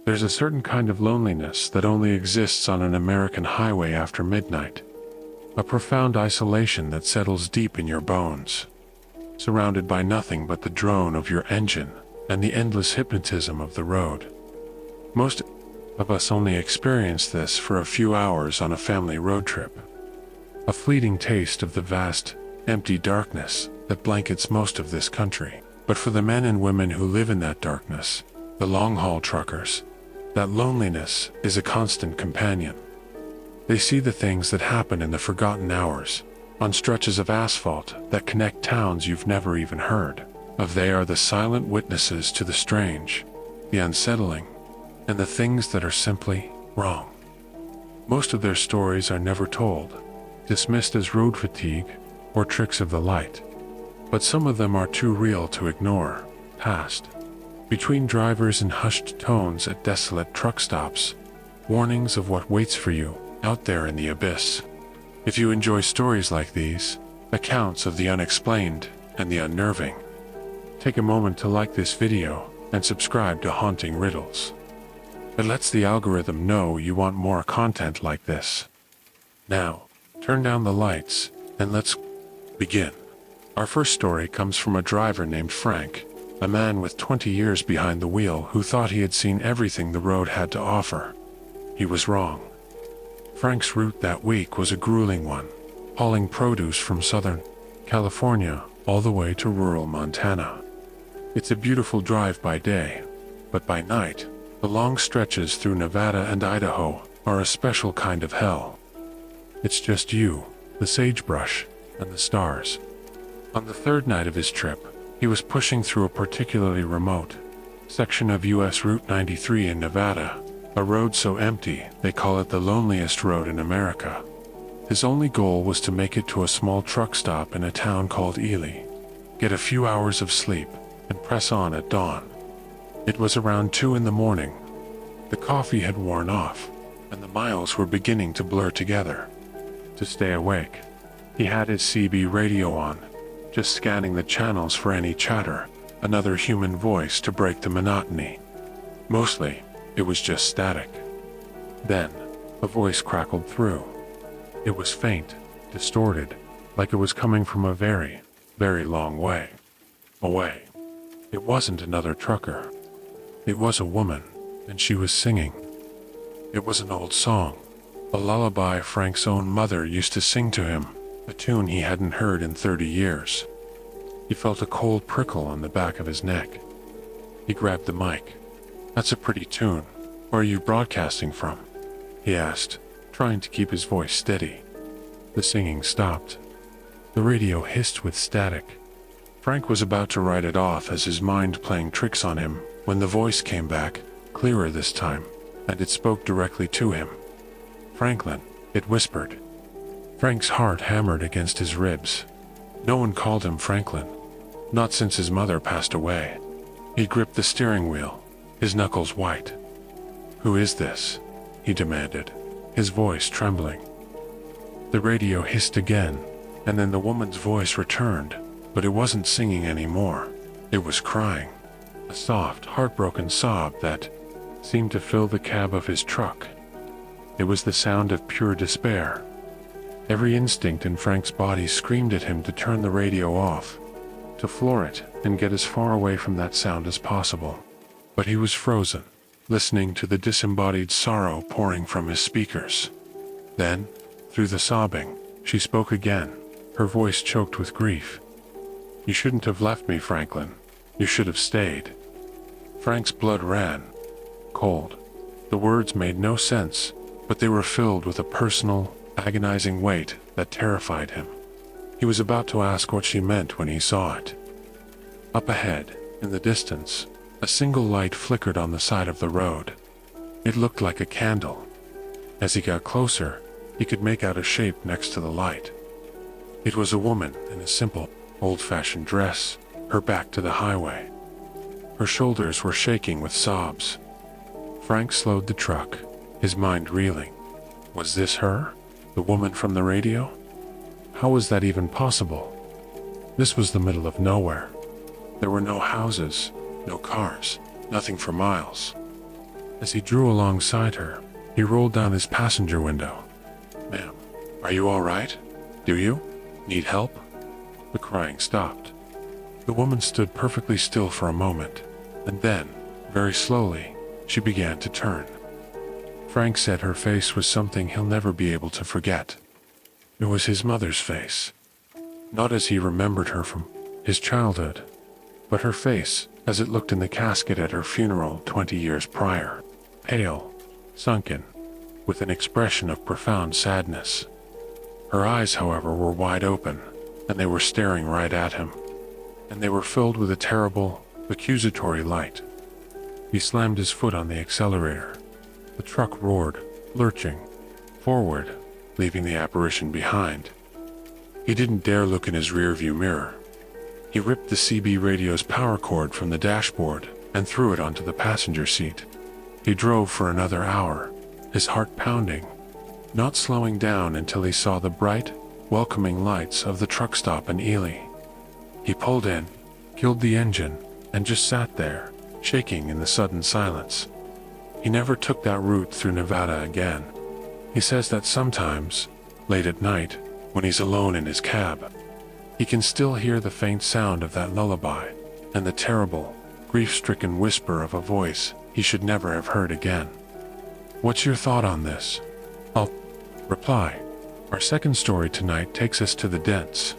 There's a certain kind of loneliness that only exists on an American highway after midnight. A profound isolation that settles deep in your bones, surrounded by nothing but the drone of your engine and the endless hypnotism of the road. Most of us only experience this for a few hours on a family road trip. A fleeting taste of the vast, empty darkness that blankets most of this country. But for the men and women who live in that darkness, the long-haul truckers, that loneliness is a constant companion. They see the things that happen in the forgotten hours, on stretches of asphalt that connect towns you've never even heard of. They are the silent witnesses to the strange, the unsettling, and the things that are simply wrong. Most of their stories are never told, dismissed as road fatigue or tricks of the light. But some of them are too real to ignore. Past, between drivers and hushed tones at desolate truck stops, warnings of what waits for you out there in the abyss. If you enjoy stories like these, accounts of the unexplained and the unnerving, take a moment to like this video and subscribe to Haunting Riddles. It lets the algorithm know you want more content like this. Now, turn down the lights and let's begin. Our first story comes from a driver named Frank, a man with 20 years behind the wheel who thought he had seen everything the road had to offer. He was wrong. Frank's route that week was a grueling one, hauling produce from Southern California all the way to rural Montana. It's a beautiful drive by day, but by night, the long stretches through Nevada and Idaho are a special kind of hell. It's just you, the sagebrush, and the stars. On the third night of his trip, he was pushing through a particularly remote section of US Route 93 in Nevada, a road so empty they call it the loneliest road in America. His only goal was to make it to a small truck stop in a town called Ely, get a few hours of sleep, and press on at dawn. It was around 2 in the morning. The coffee had worn off, and the miles were beginning to blur together. To stay awake, he had his CB radio on, just scanning the channels for any chatter, another human voice to break the monotony. Mostly, it was just static. Then, a voice crackled through. It was faint, distorted, like it was coming from a very, very long way away. It wasn't another trucker. It was a woman, and she was singing. It was an old song, a lullaby Frank's own mother used to sing to him, a tune he hadn't heard in 30 years. He felt a cold prickle on the back of his neck. He grabbed the mic. "That's a pretty tune. Where are you broadcasting from?" he asked, trying to keep his voice steady. The singing stopped. The radio hissed with static. Frank was about to write it off as his mind playing tricks on him when the voice came back, clearer this time, and it spoke directly to him. "Franklin," it whispered. Frank's heart hammered against his ribs. No one called him Franklin, not since his mother passed away. He gripped the steering wheel, his knuckles white. "Who is this?" he demanded, his voice trembling. The radio hissed again, and then the woman's voice returned, but it wasn't singing anymore. It was crying, a soft, heartbroken sob that seemed to fill the cab of his truck. It was the sound of pure despair. Every instinct in Frank's body screamed at him to turn the radio off, to floor it and get as far away from that sound as possible. But he was frozen, listening to the disembodied sorrow pouring from his speakers. Then, through the sobbing, she spoke again, her voice choked with grief. "You shouldn't have left me, Franklin. You should have stayed." Frank's blood ran cold. The words made no sense, but they were filled with a personal, agonizing weight that terrified him. He was about to ask what she meant when he saw it. Up ahead, in the distance, a single light flickered on the side of the road. It looked like a candle. As he got closer, he could make out a shape next to the light. It was a woman in a simple, old-fashioned dress, her back to the highway. Her shoulders were shaking with sobs. Frank slowed the truck, his mind reeling. Was this her? The woman from the radio? How was that even possible? This was the middle of nowhere. There were no houses, no cars, nothing for miles. As he drew alongside her, he rolled down his passenger window. "Ma'am, are you all right? Do you need help?" The crying stopped. The woman stood perfectly still for a moment, and then, very slowly, she began to turn. Frank said her face was something he'll never be able to forget. It was his mother's face. Not as he remembered her from his childhood, but her face as it looked in the casket at her funeral 20 years prior. Pale, sunken, with an expression of profound sadness. Her eyes, however, were wide open, and they were staring right at him. And they were filled with a terrible, accusatory light. He slammed his foot on the accelerator. The truck roared, lurching forward, leaving the apparition behind. He didn't dare look in his rearview mirror. He ripped the CB radio's power cord from the dashboard and threw it onto the passenger seat. He drove for another hour, his heart pounding, not slowing down until he saw the bright, welcoming lights of the truck stop in Ely. He pulled in, killed the engine, and just sat there, shaking in the sudden silence. He never took that route through Nevada again. He says that sometimes, late at night, when he's alone in his cab, he can still hear the faint sound of that lullaby, and the terrible, grief-stricken whisper of a voice he should never have heard again. What's your thought on this? I'll reply. Our second story tonight takes us to the dense,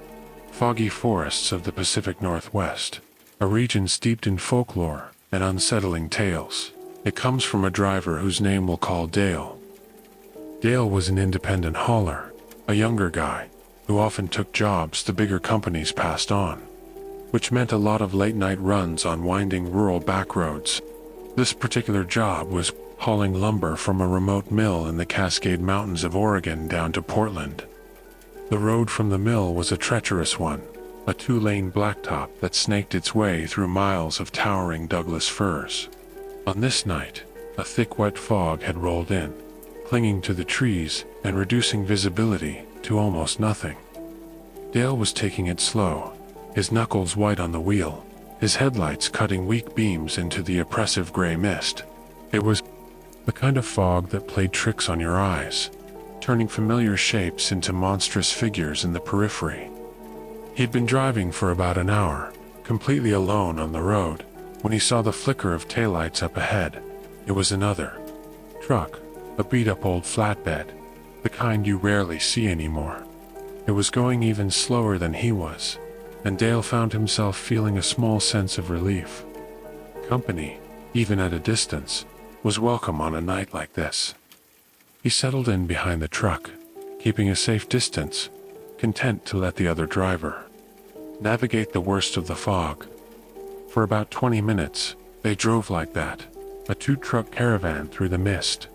foggy forests of the Pacific Northwest, a region steeped in folklore and unsettling tales. It comes from a driver whose name we'll call Dale. Dale was an independent hauler, a younger guy, who often took jobs the bigger companies passed on, which meant a lot of late-night runs on winding rural backroads. This particular job was hauling lumber from a remote mill in the Cascade Mountains of Oregon down to Portland. The road from the mill was a treacherous one, a two-lane blacktop that snaked its way through miles of towering Douglas firs. On this night, a thick wet fog had rolled in, clinging to the trees and reducing visibility to almost nothing. Dale was taking it slow, his knuckles white on the wheel, his headlights cutting weak beams into the oppressive gray mist. It was the kind of fog that played tricks on your eyes, turning familiar shapes into monstrous figures in the periphery. He'd been driving for about an hour, completely alone on the road, when he saw the flicker of taillights up ahead. It was another truck, a beat-up old flatbed, the kind you rarely see anymore. It was going even slower than he was, and Dale found himself feeling a small sense of relief. Company, even at a distance, was welcome on a night like this. He settled in behind the truck, keeping a safe distance, content to let the other driver navigate the worst of the fog. For about 20 minutes, they drove like that, a two-truck caravan through the mist.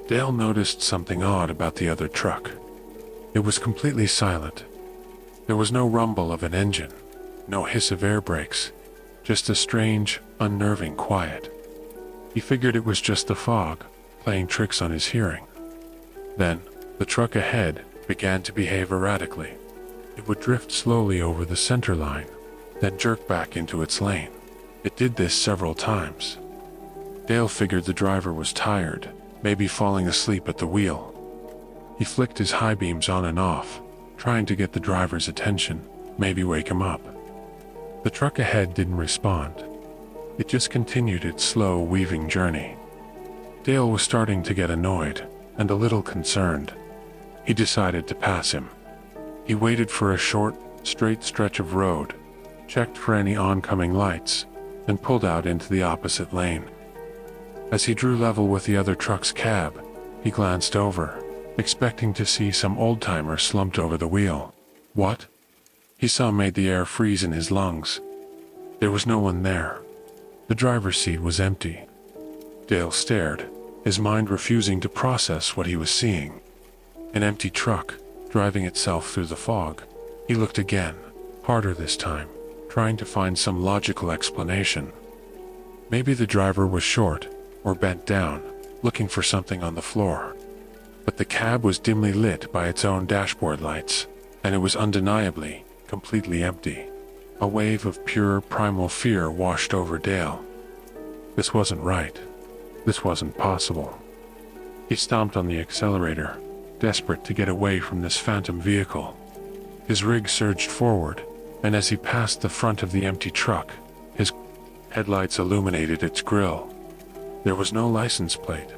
Dale noticed something odd about the other truck. It was completely silent. There was no rumble of an engine, no hiss of air brakes, just a strange, unnerving quiet. He figured it was just the fog, playing tricks on his hearing. Then, the truck ahead began to behave erratically. It would drift slowly over the center line, then jerk back into its lane. It did this several times. Dale figured the driver was tired, maybe falling asleep at the wheel. He flicked his high beams on and off, trying to get the driver's attention, maybe wake him up. The truck ahead didn't respond. It just continued its slow, weaving journey. Dale was starting to get annoyed, and a little concerned. He decided to pass him. He waited for a short, straight stretch of road, checked for any oncoming lights, and pulled out into the opposite lane. As he drew level with the other truck's cab, he glanced over, expecting to see some old-timer slumped over the wheel. What he saw made the air freeze in his lungs. There was no one there. The driver's seat was empty. Dale stared, his mind refusing to process what he was seeing. An empty truck, driving itself through the fog. He looked again, harder this time, trying to find some logical explanation. Maybe the driver was short, or bent down, looking for something on the floor. But the cab was dimly lit by its own dashboard lights, and it was undeniably, completely empty. A wave of pure, primal fear washed over Dale. This wasn't right. This wasn't possible. He stomped on the accelerator, desperate to get away from this phantom vehicle. His rig surged forward, and as he passed the front of the empty truck, his headlights illuminated its grille. There was no license plate,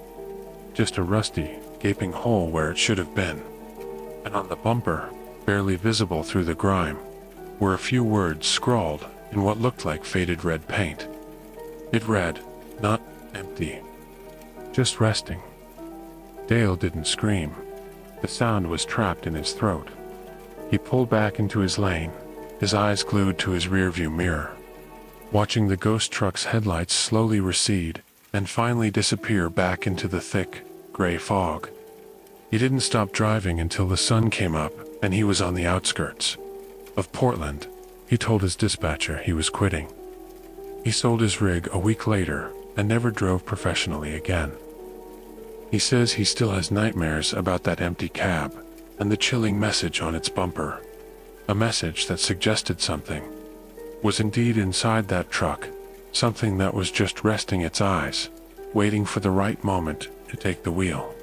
just a rusty, gaping hole where it should have been. And on the bumper, barely visible through the grime, were a few words scrawled in what looked like faded red paint. It read, "Not empty. Just resting." Dale didn't scream. The sound was trapped in his throat. He pulled back into his lane, his eyes glued to his rearview mirror, watching the ghost truck's headlights slowly recede and finally disappear back into the thick, gray fog. He didn't stop driving until the sun came up and he was on the outskirts of Portland. He told his dispatcher he was quitting. He sold his rig a week later and never drove professionally again. He says he still has nightmares about that empty cab and the chilling message on its bumper. A message that suggested something was indeed inside that truck, something that was just resting its eyes, waiting for the right moment to take the wheel.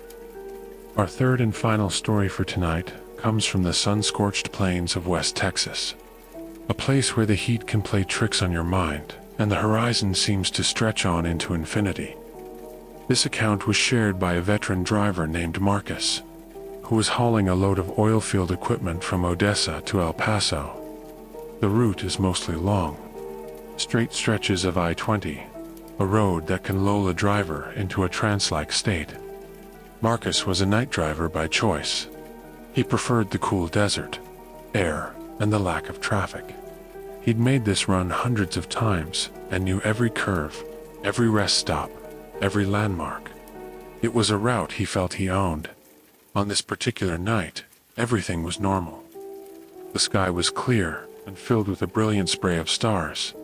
Our third and final story for tonight comes from the sun-scorched plains of West Texas, a place where the heat can play tricks on your mind and the horizon seems to stretch on into infinity. This account was shared by a veteran driver named Marcus, who was hauling a load of oil field equipment from Odessa to El Paso. The route is mostly long, straight stretches of I-20, a road that can lull a driver into a trance-like state. Marcus was a night driver by choice. He preferred the cool desert, air, and the lack of traffic. He'd made this run hundreds of times and knew every curve, every rest stop, every landmark. It was a route he felt he owned. On this particular night, everything was normal. The sky was clear and filled with a brilliant spray of stars,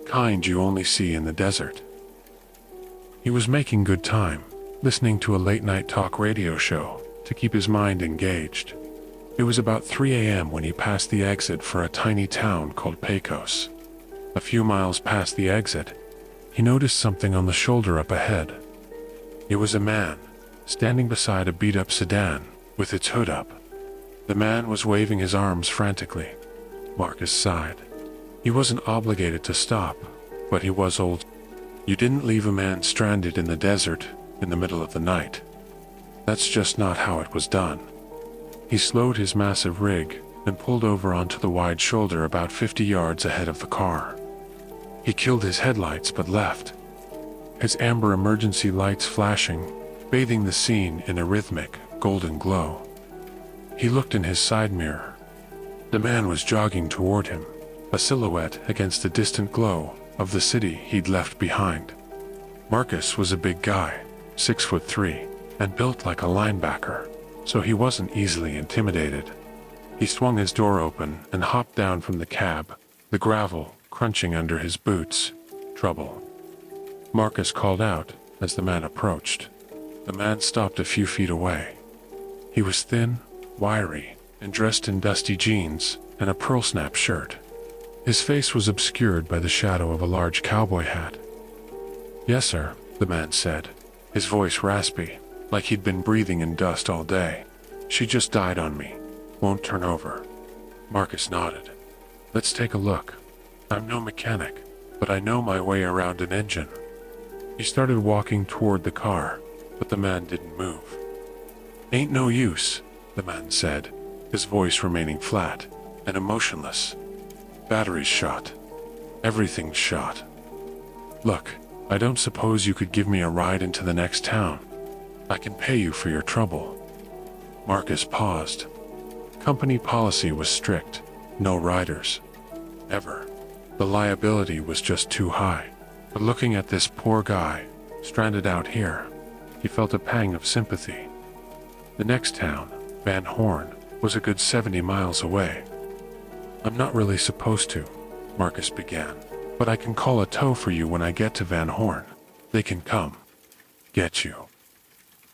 kind you only see in the desert. He was making good time, listening to a late-night talk radio show to keep his mind engaged. It was about 3 a.m. when he passed the exit for a tiny town called Pecos. A few miles past the exit, he noticed something on the shoulder up ahead. It was a man, standing beside a beat-up sedan, with its hood up. The man was waving his arms frantically. Marcus sighed. He wasn't obligated to stop, but he was old. You didn't leave a man stranded in the desert in the middle of the night. That's just not how it was done. He slowed his massive rig and pulled over onto the wide shoulder about 50 yards ahead of the car. He killed his headlights but left, his amber emergency lights flashing, bathing the scene in a rhythmic, golden glow. He looked in his side mirror. The man was jogging toward him, a silhouette against the distant glow of the city he'd left behind. Marcus was a big guy, 6'3", and built like a linebacker, so he wasn't easily intimidated. He swung his door open and hopped down from the cab, the gravel crunching under his boots. "Trouble." Marcus called out as the man approached. The man stopped a few feet away. He was thin, wiry, and dressed in dusty jeans and a pearl-snap shirt. His face was obscured by the shadow of a large cowboy hat. "Yes, sir," the man said, his voice raspy, like he'd been breathing in dust all day. "She just died on me. Won't turn over." Marcus nodded. "Let's take a look. I'm no mechanic, but I know my way around an engine." He started walking toward the car, but the man didn't move. "Ain't no use," the man said, his voice remaining flat and emotionless. "Battery's shot. Everything's shot. Look, I don't suppose you could give me a ride into the next town. I can pay you for your trouble." Marcus paused. Company policy was strict. No riders. Ever. The liability was just too high. But looking at this poor guy, stranded out here, he felt a pang of sympathy. The next town, Van Horn, was a good 70 miles away. "I'm not really supposed to," Marcus began, "but I can call a tow for you when I get to Van Horn. They can come. Get you."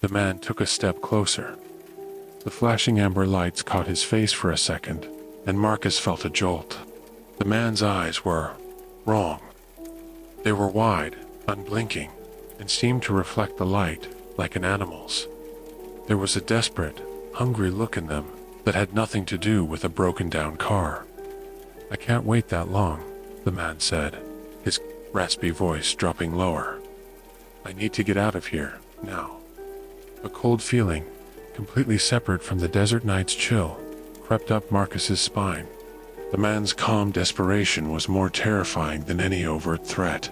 The man took a step closer. The flashing amber lights caught his face for a second, and Marcus felt a jolt. The man's eyes were wrong. They were wide, unblinking, and seemed to reflect the light like an animal's. There was a desperate, hungry look in them that had nothing to do with a broken-down car. "I can't wait that long," the man said, his raspy voice dropping lower. "I need to get out of here, now." A cold feeling, completely separate from the desert night's chill, crept up Marcus's spine. The man's calm desperation was more terrifying than any overt threat.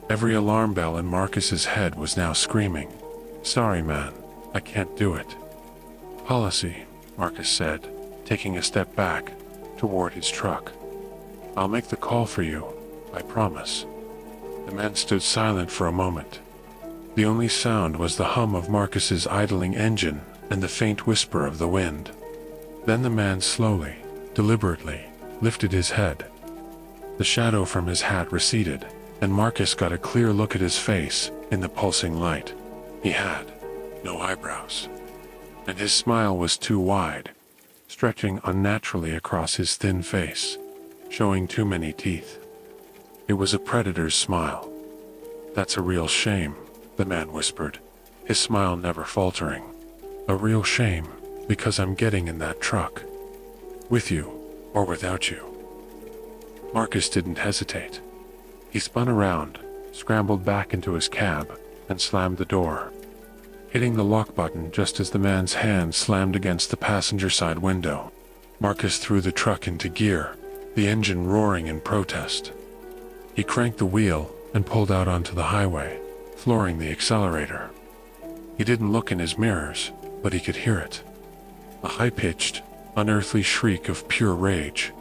Every alarm bell in Marcus's head was now screaming, "Sorry, man, I can't do it." "Policy," Marcus said, taking a step back toward his truck. "I'll make the call for you, I promise." The man stood silent for a moment. The only sound was the hum of Marcus's idling engine and the faint whisper of the wind. Then the man slowly, deliberately, lifted his head. The shadow from his hat receded, and Marcus got a clear look at his face in the pulsing light. He had no eyebrows, and his smile was too wide, stretching unnaturally across his thin face, showing too many teeth. It was a predator's smile. "That's a real shame," the man whispered, his smile never faltering. "A real shame, because I'm getting in that truck. With you, or without you." Marcus didn't hesitate. He spun around, scrambled back into his cab, and slammed the door, hitting the lock button just as the man's hand slammed against the passenger side window. Marcus threw the truck into gear, the engine roaring in protest. He cranked the wheel and pulled out onto the highway, flooring the accelerator. He didn't look in his mirrors, but he could hear it. A high-pitched, unearthly shriek of pure rage,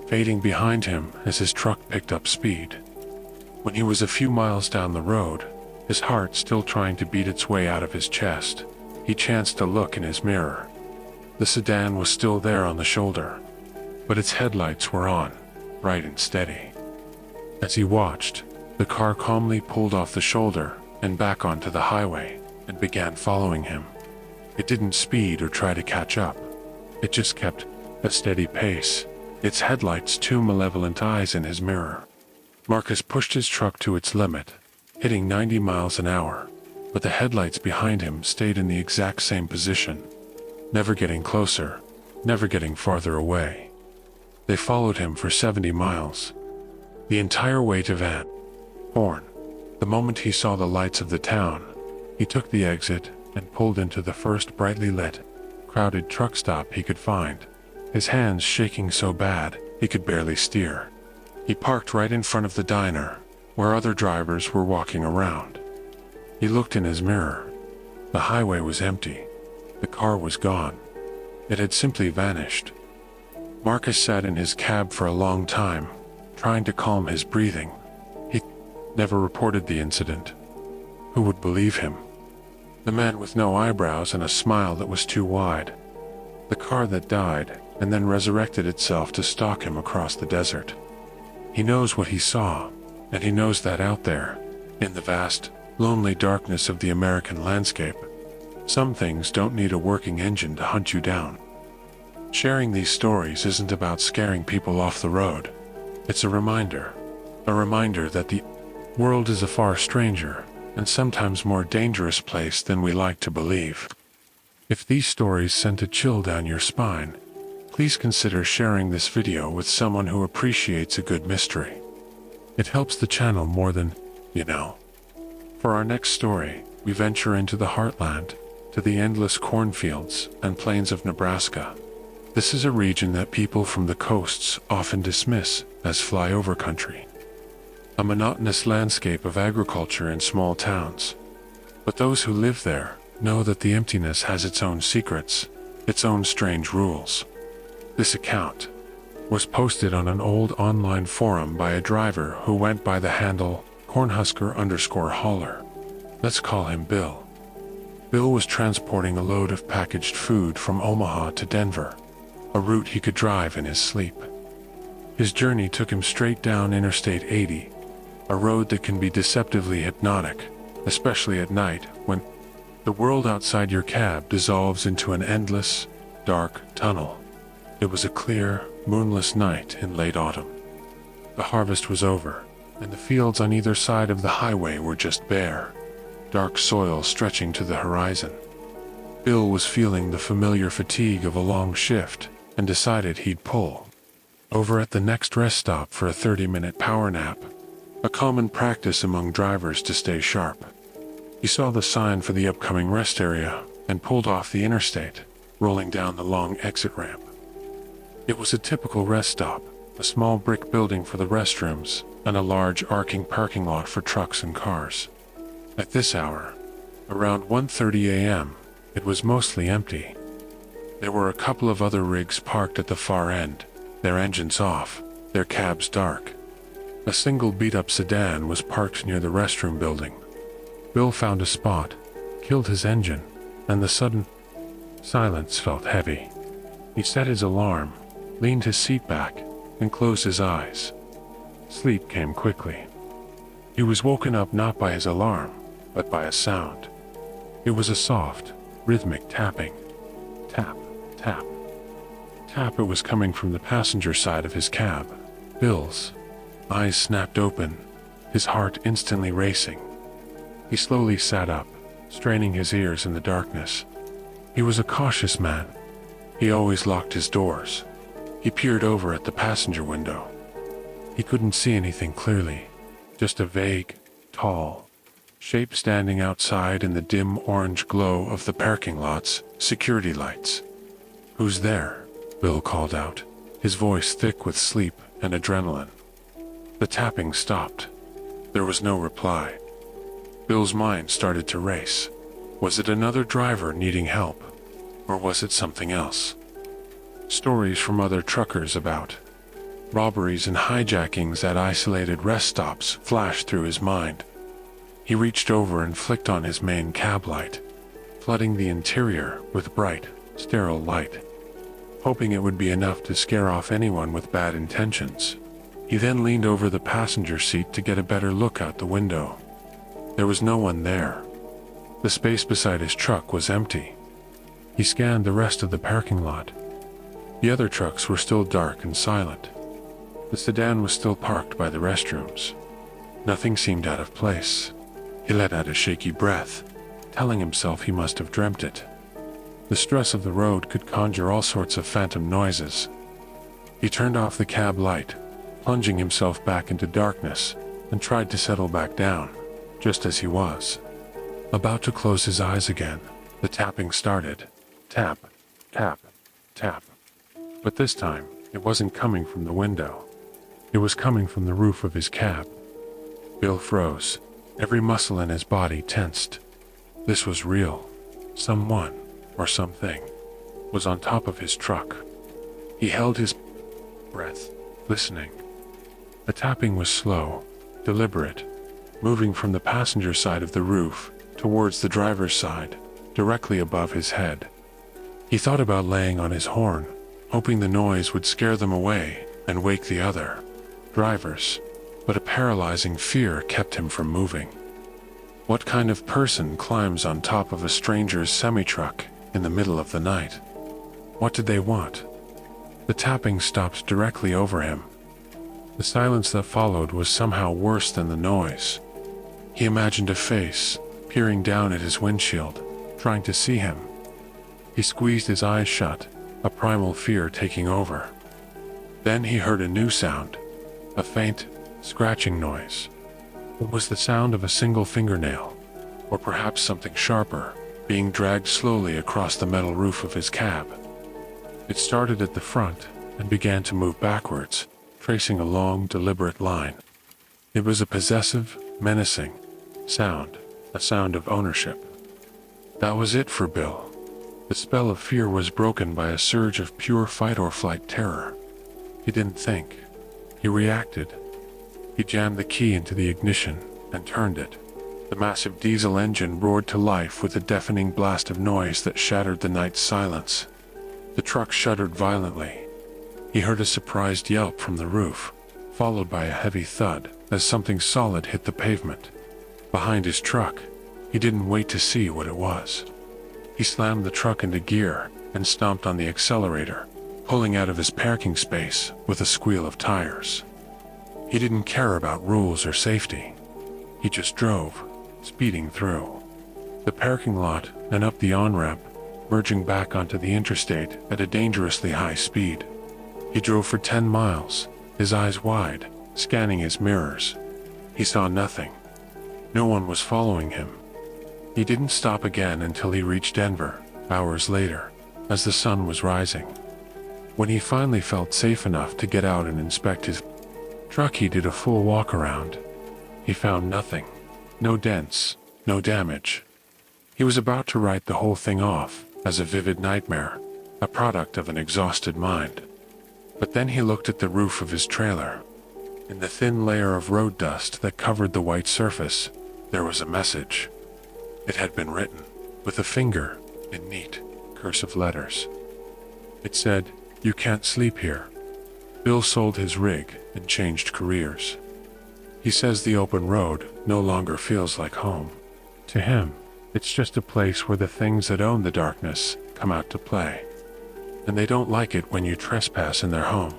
fading behind him as his truck picked up speed. When he was a few miles down the road, his heart still trying to beat its way out of his chest, he chanced a look in his mirror. The sedan was still there on the shoulder, but its headlights were on, bright and steady. As he watched, the car calmly pulled off the shoulder and back onto the highway and began following him. It didn't speed or try to catch up. It just kept a steady pace, its headlights two malevolent eyes in his mirror. Marcus pushed his truck to its limit, hitting 90 miles an hour, but the headlights behind him stayed in the exact same position, never getting closer, never getting farther away. They followed him for 70 miles, the entire way to Van Horn. The moment he saw the lights of the town, he took the exit and pulled into the first brightly lit, crowded truck stop he could find, his hands shaking so bad he could barely steer. He parked right in front of the diner, where other drivers were walking around. He looked in his mirror. The highway was empty. The car was gone. It had simply vanished. Marcus sat in his cab for a long time, trying to calm his breathing. He never reported the incident. Who would believe him? The man with no eyebrows and a smile that was too wide. The car that died and then resurrected itself to stalk him across the desert. He knows what he saw, and he knows that out there, in the vast, lonely darkness of the American landscape, some things don't need a working engine to hunt you down. Sharing these stories isn't about scaring people off the road. It's a reminder that the world is a far stranger and sometimes more dangerous place than we like to believe. If these stories sent a chill down your spine, please consider sharing this video with someone who appreciates a good mystery. It helps the channel more than you know. For our next story, we venture into the heartland, to the endless cornfields and plains of Nebraska. This is a region that people from the coasts often dismiss as flyover country. A monotonous landscape of agriculture and small towns. But those who live there know that the emptiness has its own secrets, its own strange rules. This account was posted on an old online forum by a driver who went by the handle Cornhusker_hauler. Let's call him Bill. Bill was transporting a load of packaged food from Omaha to Denver, a route he could drive in his sleep. His journey took him straight down Interstate 80, a road that can be deceptively hypnotic, especially at night when the world outside your cab dissolves into an endless, dark tunnel. It was a clear, moonless night in late autumn. The harvest was over, and the fields on either side of the highway were just bare. dark soil stretching to the horizon. Bill was feeling the familiar fatigue of a long shift and decided he'd pull over at the next rest stop for a 30-minute power nap, a common practice among drivers to stay sharp. He saw the sign for the upcoming rest area and pulled off the interstate, rolling down the long exit ramp. It was a typical rest stop, a small brick building for the restrooms and a large arcing parking lot for trucks and cars. At this hour, around 1:30 a.m., it was mostly empty. There were a couple of other rigs parked at the far end, their engines off, their cabs dark. A single beat-up sedan was parked near the restroom building. Bill found a spot, killed his engine, and the sudden silence felt heavy. He set his alarm, leaned his seat back, and closed his eyes. Sleep came quickly. He was woken up not by his alarm, but by a sound. It was a soft, rhythmic tapping. Tap, tap, tap. It was coming from the passenger side of his cab. Bill's eyes snapped open, his heart instantly racing. He slowly sat up, straining his ears in the darkness. He was a cautious man. He always locked his doors. He peered over at the passenger window. He couldn't see anything clearly, just a vague, tall shape standing outside in the dim orange glow of the parking lot's security lights. "Who's there?" Bill called out, his voice thick with sleep and adrenaline. The tapping stopped. There was no reply. Bill's mind started to race. Was it another driver needing help? Or was it something else? Stories from other truckers about robberies and hijackings at isolated rest stops flashed through his mind. He reached over and flicked on his main cab light, flooding the interior with bright, sterile light, hoping it would be enough to scare off anyone with bad intentions. He then leaned over the passenger seat to get a better look out the window. There was no one there. The space beside his truck was empty. He scanned the rest of the parking lot. The other trucks were still dark and silent. The sedan was still parked by the restrooms. Nothing seemed out of place. He let out a shaky breath, telling himself he must have dreamt it. The stress of the road could conjure all sorts of phantom noises. He turned off the cab light, plunging himself back into darkness, and tried to settle back down, just as he was about to close his eyes again. The tapping started. Tap, tap, tap. But this time, it wasn't coming from the window. It was coming from the roof of his cab. Bill froze. Every muscle in his body tensed. This was real. Someone, or something, was on top of his truck. He held his breath, listening. The tapping was slow, deliberate, moving from the passenger side of the roof towards the driver's side, directly above his head. He thought about laying on his horn, hoping the noise would scare them away and wake the other drivers, but a paralyzing fear kept him from moving. What kind of person climbs on top of a stranger's semi-truck in the middle of the night? What did they want? The tapping stopped directly over him. The silence that followed was somehow worse than the noise. He imagined a face peering down at his windshield, trying to see him. He squeezed his eyes shut, a primal fear taking over. Then he heard a new sound, a faint, scratching noise. It was the sound of a single fingernail, or perhaps something sharper, being dragged slowly across the metal roof of his cab. It started at the front and began to move backwards, tracing a long, deliberate line. It was a possessive, menacing sound, a sound of ownership. That was it for Bill. The spell of fear was broken by a surge of pure fight-or-flight terror. He didn't think. He reacted. He jammed the key into the ignition and turned it. The massive diesel engine roared to life with a deafening blast of noise that shattered the night's silence. The truck shuddered violently. He heard a surprised yelp from the roof, followed by a heavy thud as something solid hit the pavement. Behind his truck, he didn't wait to see what it was. He slammed the truck into gear and stomped on the accelerator, pulling out of his parking space with a squeal of tires. He didn't care about rules or safety. He just drove, speeding through. the parking lot, and up the on-ramp, merging back onto the interstate at a dangerously high speed. He drove for 10 miles, his eyes wide, scanning his mirrors. He saw nothing. No one was following him. He didn't stop again until he reached Denver, hours later, as the sun was rising. When he finally felt safe enough to get out and inspect his truck, he did a full walk around. He found nothing. No dents, no damage. He was about to write the whole thing off as a vivid nightmare, a product of an exhausted mind. But then he looked at the roof of his trailer. In the thin layer of road dust that covered the white surface, there was a message. It had been written, with a finger, in neat, cursive letters. It said, "You can't sleep here." Bill sold his rig and changed careers. He says the open road no longer feels like home. To him, it's just a place where the things that own the darkness come out to play. And they don't like it when you trespass in their home.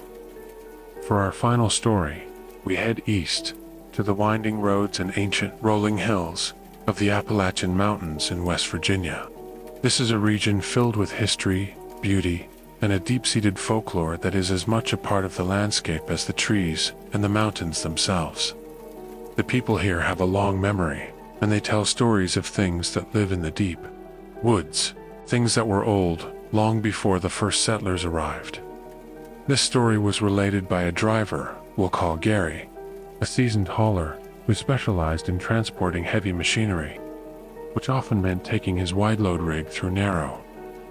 For our final story, we head east, to the winding roads and ancient rolling hills of the Appalachian Mountains in West Virginia. This is a region filled with history, beauty, and a deep-seated folklore that is as much a part of the landscape as the trees and the mountains themselves. The people here have a long memory, and they tell stories of things that live in the deep woods, things that were old long before the first settlers arrived. This story was related by a driver we'll call Gary, a seasoned hauler who specialized in transporting heavy machinery, which often meant taking his wide-load rig through narrow,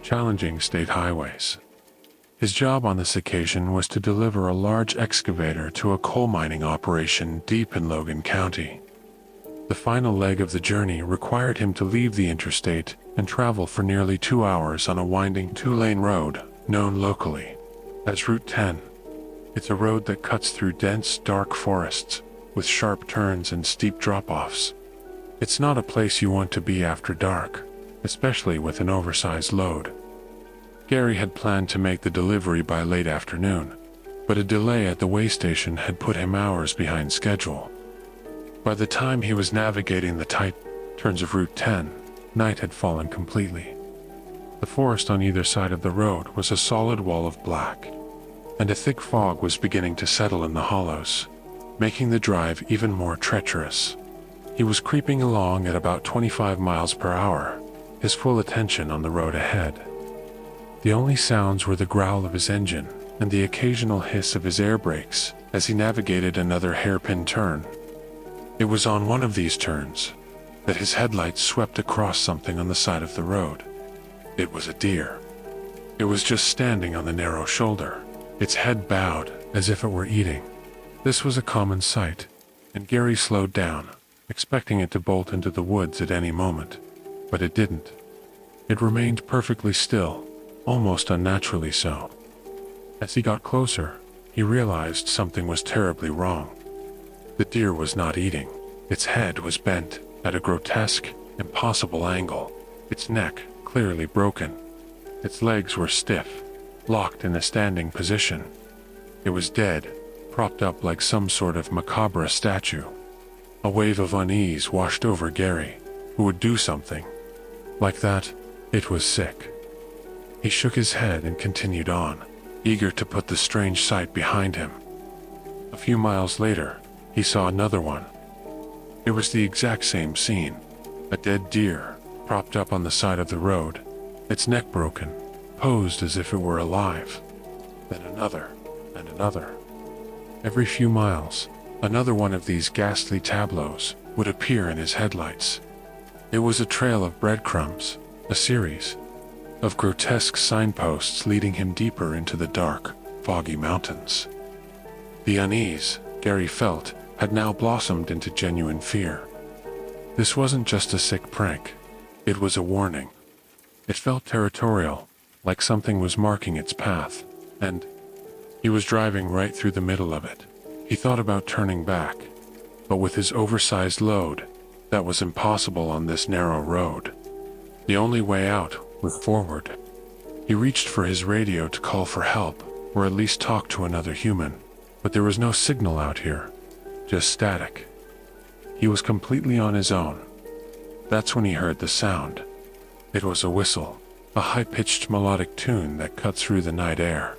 challenging state highways. His job on this occasion was to deliver a large excavator to a coal mining operation deep in Logan County. The final leg of the journey required him to leave the interstate and travel for nearly 2 hours on a winding 2-lane road known locally as Route 10. It's a road that cuts through dense, dark forests with sharp turns and steep drop-offs. It's not a place you want to be after dark, especially with an oversized load. Gary had planned to make the delivery by late afternoon, but a delay at the way station had put him hours behind schedule. By the time he was navigating the tight turns of Route 10, night had fallen completely. The forest on either side of the road was a solid wall of black, and a thick fog was beginning to settle in the hollows, making the drive even more treacherous. He was creeping along at about 25 miles per hour, his full attention on the road ahead. The only sounds were the growl of his engine and the occasional hiss of his air brakes as he navigated another hairpin turn. It was on one of these turns that his headlights swept across something on the side of the road. It was a deer. It was just standing on the narrow shoulder, its head bowed as if it were eating. This was a common sight, and Gary slowed down, expecting it to bolt into the woods at any moment, but it didn't. It remained perfectly still, almost unnaturally so. As he got closer, he realized something was terribly wrong. The deer was not eating. Its head was bent at a grotesque, impossible angle, its neck clearly broken. Its legs were stiff, locked in a standing position. It was dead, propped up like some sort of macabre statue. A wave of unease washed over Gary, who would do something. Like that, it was sick. He shook his head and continued on, eager to put the strange sight behind him. A few miles later, he saw another one. It was the exact same scene. A dead deer, propped up on the side of the road, its neck broken, posed as if it were alive. Then another, and another. Every few miles, another one of these ghastly tableaus would appear in his headlights. It was a trail of breadcrumbs, a series of grotesque signposts leading him deeper into the dark, foggy mountains. The unease Gary felt had now blossomed into genuine fear. This wasn't just a sick prank, it was a warning. It felt territorial, like something was marking its path, and he was driving right through the middle of it. He thought about turning back, but with his oversized load, that was impossible on this narrow road. The only way out was forward. He reached for his radio to call for help, or at least talk to another human, but there was no signal out here, just static. He was completely on his own. That's when he heard the sound. It was a whistle, a high-pitched melodic tune that cut through the night air.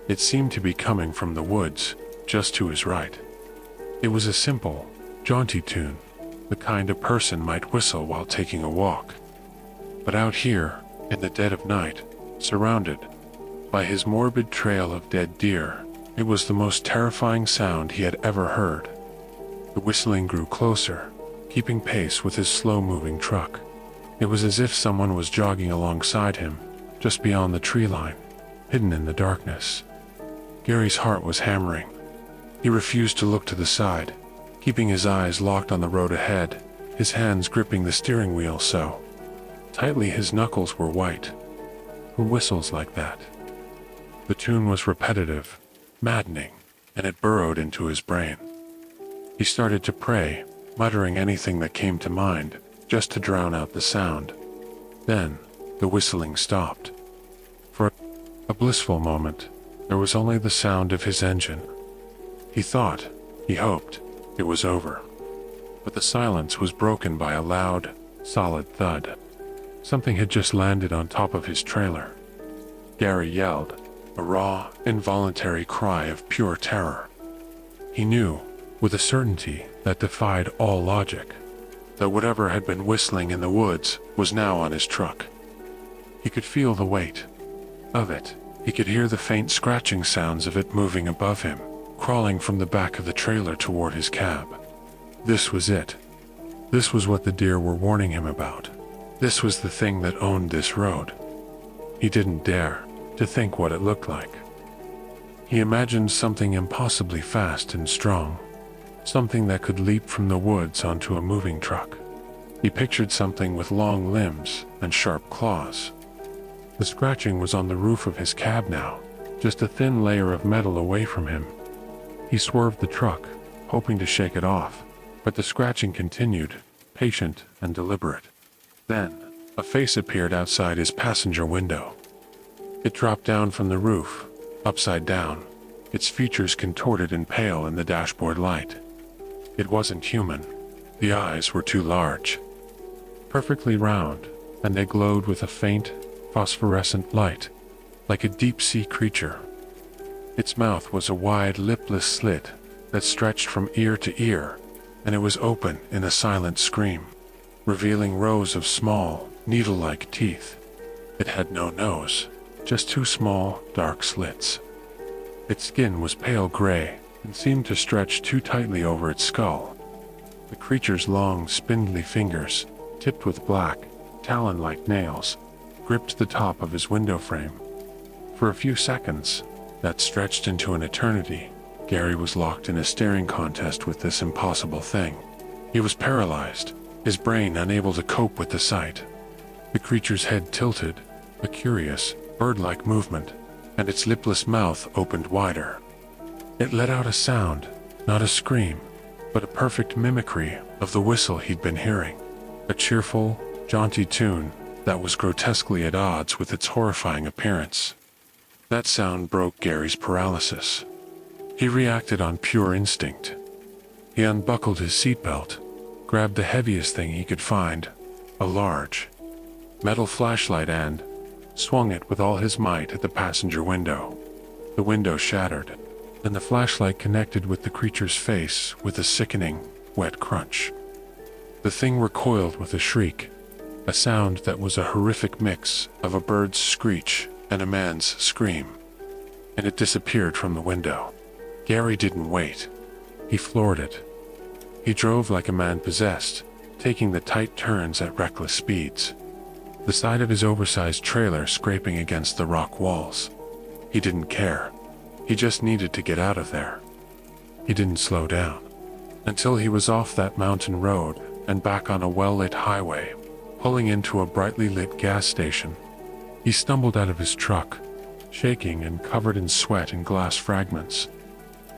It seemed to be coming from the woods, just to his right. It was a simple, jaunty tune, the kind a person might whistle while taking a walk. But out here, in the dead of night, surrounded by his morbid trail of dead deer, it was the most terrifying sound he had ever heard. The whistling grew closer, keeping pace with his slow-moving truck. It was as if someone was jogging alongside him, just beyond the tree line, hidden in the darkness. Gary's heart was hammering. He refused to look to the side, keeping his eyes locked on the road ahead, his hands gripping the steering wheel so tightly his knuckles were white. Who whistles like that? The tune was repetitive, maddening, and it burrowed into his brain. He started to pray, muttering anything that came to mind, just to drown out the sound. Then, the whistling stopped. For a blissful moment, there was only the sound of his engine. He thought, he hoped, it was over. But the silence was broken by a loud, solid thud. Something had just landed on top of his trailer. Gary yelled, a raw, involuntary cry of pure terror. He knew, with a certainty that defied all logic, that whatever had been whistling in the woods was now on his truck. He could feel the weight of it. He could hear the faint scratching sounds of it moving above him, crawling from the back of the trailer toward his cab. This was it. This was what the deer were warning him about. This was the thing that owned this road. He didn't dare to think what it looked like. He imagined something impossibly fast and strong, something that could leap from the woods onto a moving truck. He pictured something with long limbs and sharp claws. The scratching was on the roof of his cab now, just a thin layer of metal away from him. He swerved the truck, hoping to shake it off, but the scratching continued, patient and deliberate. Then, a face appeared outside his passenger window. It dropped down from the roof, upside down, its features contorted and pale in the dashboard light. It wasn't human. The eyes were too large, perfectly round, and they glowed with a faint, phosphorescent light, like a deep-sea creature. Its mouth was a wide, lipless slit that stretched from ear to ear, and it was open in a silent scream, revealing rows of small, needle-like teeth. It had no nose, just two small, dark slits. Its skin was pale gray and seemed to stretch too tightly over its skull. The creature's long, spindly fingers, tipped with black, talon-like nails, gripped the top of his window frame. For a few seconds, that stretched into an eternity, Gary was locked in a staring contest with this impossible thing. He was paralyzed, his brain unable to cope with the sight. The creature's head tilted, a curious, bird-like movement, and its lipless mouth opened wider. It let out a sound, not a scream, but a perfect mimicry of the whistle he'd been hearing. A cheerful, jaunty tune that was grotesquely at odds with its horrifying appearance. That sound broke Gary's paralysis. He reacted on pure instinct. He unbuckled his seatbelt, grabbed the heaviest thing he could find, a large metal flashlight, and swung it with all his might at the passenger window. The window shattered, and the flashlight connected with the creature's face with a sickening, wet crunch. The thing recoiled with a shriek, a sound that was a horrific mix of a bird's screech and a man's scream, and it disappeared from the window. Gary didn't wait. He floored it. He drove like a man possessed, taking the tight turns at reckless speeds, the side of his oversized trailer scraping against the rock walls. He didn't care. He just needed to get out of there. He didn't slow down until he was off that mountain road and back on a well-lit highway, pulling into a brightly lit gas station. He stumbled out of his truck, shaking and covered in sweat and glass fragments.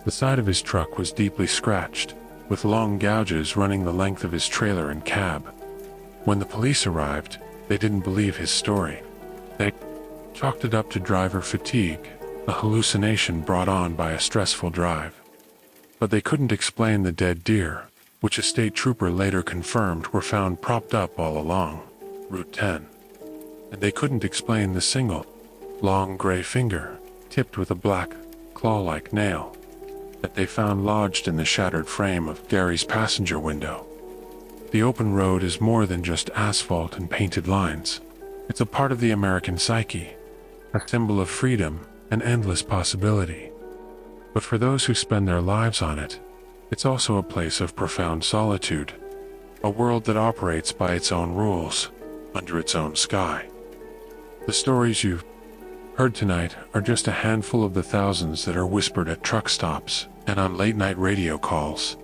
The side of his truck was deeply scratched, with long gouges running the length of his trailer and cab. When the police arrived, they didn't believe his story. They chalked it up to driver fatigue, a hallucination brought on by a stressful drive. But they couldn't explain the dead deer, which a state trooper later confirmed were found propped up all along Route 10. And they couldn't explain the single, long gray finger, tipped with a black, claw-like nail, that they found lodged in the shattered frame of Gary's passenger window. The open road is more than just asphalt and painted lines. It's a part of the American psyche, a symbol of freedom and endless possibility. But for those who spend their lives on it, it's also a place of profound solitude, a world that operates by its own rules, under its own sky. The stories you've heard tonight are just a handful of the thousands that are whispered at truck stops and on late-night radio calls.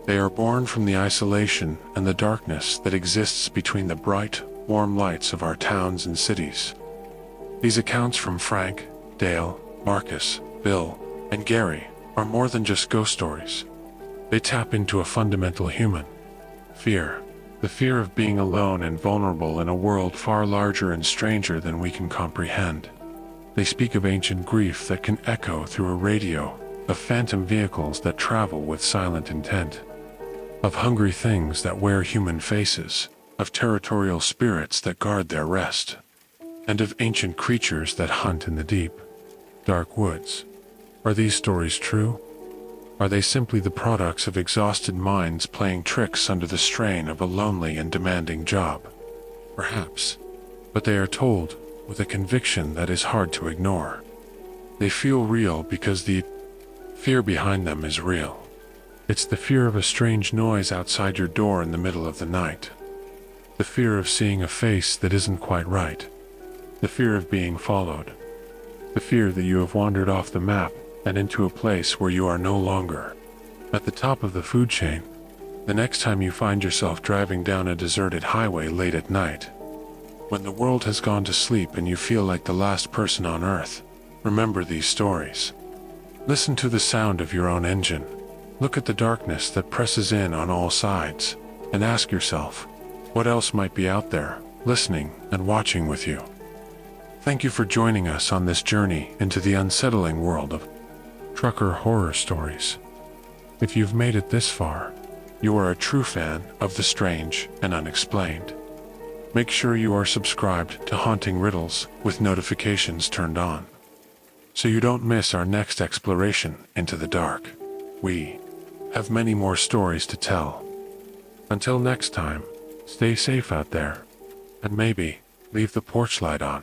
They are born from the isolation and the darkness that exists between the bright, warm lights of our towns and cities. These accounts from Frank, Dale, Marcus, Bill, and Gary are more than just ghost stories. They tap into a fundamental human fear, the fear of being alone and vulnerable in a world far larger and stranger than we can comprehend. They speak of ancient grief that can echo through a radio, of phantom vehicles that travel with silent intent, of hungry things that wear human faces, of territorial spirits that guard their rest, and of ancient creatures that hunt in the deep, dark woods. Are these stories true? Are they simply the products of exhausted minds playing tricks under the strain of a lonely and demanding job? Perhaps, but they are told with a conviction that is hard to ignore. They feel real because the fear behind them is real. It's the fear of a strange noise outside your door in the middle of the night. The fear of seeing a face that isn't quite right. The fear of being followed. The fear that you have wandered off the map and into a place where you are no longer at the top of the food chain. The next time you find yourself driving down a deserted highway late at night, when the world has gone to sleep and you feel like the last person on earth, remember these stories. Listen to the sound of your own engine. Look at the darkness that presses in on all sides, and ask yourself, what else might be out there, listening and watching with you? Thank you for joining us on this journey into the unsettling world of trucker horror stories. If you've made it this far, you are a true fan of the strange and unexplained. Make sure you are subscribed to Haunting Riddles with notifications turned on, so you don't miss our next exploration into the dark. We have many more stories to tell. Until next time, stay safe out there, and maybe leave the porch light on.